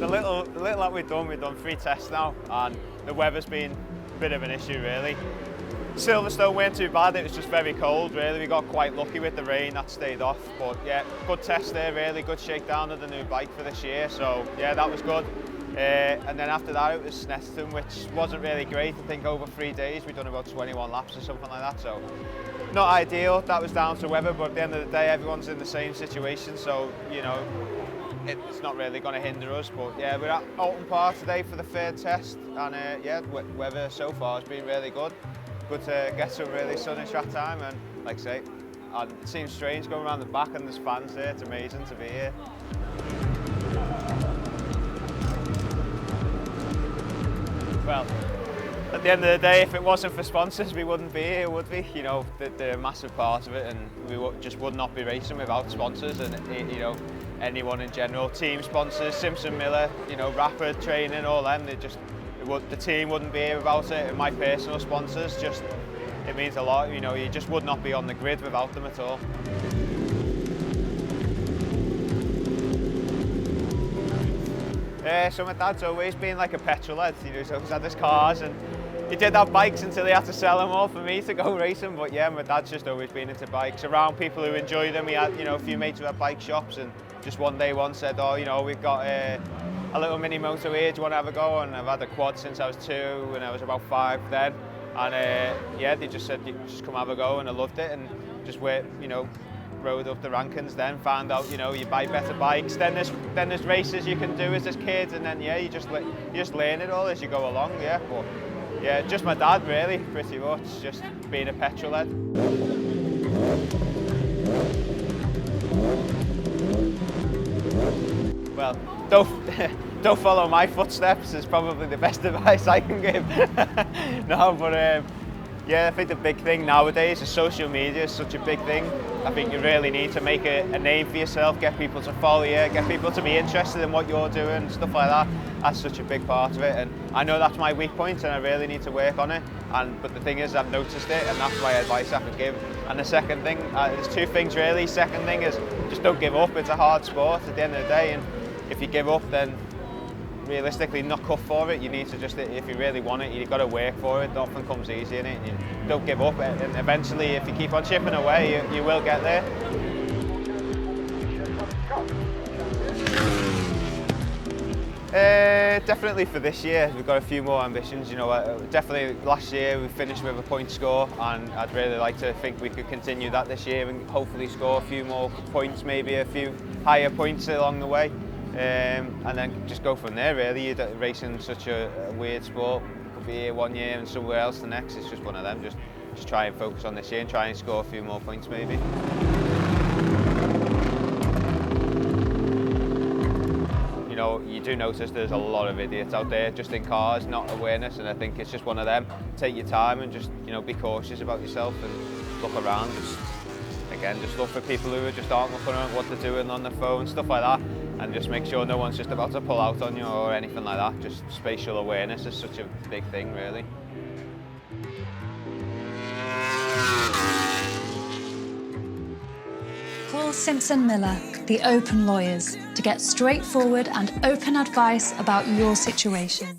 the little that we've done 3 tests now, and the weather's been a bit of an issue really. Silverstone weren't too bad, it was just very cold really. We got quite lucky with the rain, that stayed off. But yeah, good test there really, good shakedown of the new bike for this year. So yeah, that was good. And then after that it was Snetterton, which wasn't really great. I think over 3 days we'd done about 21 laps or something like that. So not ideal, that was down to weather, but at the end of the day everyone's in the same situation. So, you know, it's not really going to hinder us. But yeah, we're at Oulton Park today for the 3rd test. And yeah, weather so far has been really good. Good to get some really sunny track time, and like I say, it seems strange going around the back and there's fans there. It's amazing to be here. Well, at the end of the day, if it wasn't for sponsors, we wouldn't be here, would we? You know, they're a massive part of it, and we just would not be racing without sponsors, and you know, anyone in general, team sponsors, Simpson Millar, you know, Rapid Training, all them, the team wouldn't be here without it, and my personal sponsors, just, it means a lot. You know, you just would not be on the grid without them at all. So my dad's always been like a petrol head, you know, he's always had his cars, and he did have bikes until he had to sell them all for me to go racing. But yeah, my dad's just always been into bikes, around people who enjoy them. He had, you know, a few mates who had bike shops, and just one day one said, oh, you know, we've got a little mini motor here, do you want to have a go? And I've had a quad since I was 2 and I was about 5 then. And yeah, they just said, just come have a go, and I loved it, and just went, you know, rode up the rankings, then found out, you know, you buy better bikes, then there's races you can do as this kid, and then yeah, you just learn it all as you go along. Yeah, but yeah, just my dad really, pretty much, just being a petrol head. Well, don't follow my footsteps is probably the best advice I can give. No, but yeah, I think the big thing nowadays is social media is such a big thing. I think you really need to make a name for yourself, get people to follow you, get people to be interested in what you're doing, stuff like that. That's such a big part of it, and I know that's my weak point, and I really need to work on it. But the thing is, I've noticed it, and that's my advice I can give. And the second thing, there's 2 things really. Second thing is just don't give up. It's a hard sport at the end of the day, and if you give up, then realistically not cut for it. You need to just, if you really want it, you've got to work for it. Nothing comes easy in it. You don't give up, and eventually if you keep on chipping away, you will get there. Definitely for this year, we've got a few more ambitions. You know, definitely last year we finished with a point score, and I'd really like to think we could continue that this year and hopefully score a few more points, maybe a few higher points along the way. And then just go from there really. Racing such a weird sport. You could be here one year and somewhere else the next. It's just one of them. Just try and focus on this year and try and score a few more points maybe. You know, you do notice there's a lot of idiots out there just in cars, not awareness, and I think it's just one of them. Take your time and just, you know, be cautious about yourself and look around. Just look for people who just aren't looking at what they're doing on their phone, stuff like that. And just make sure no one's just about to pull out on you or anything like that. Just spatial awareness is such a big thing, really. Call Simpson Millar, the Open Lawyers, to get straightforward and open advice about your situation.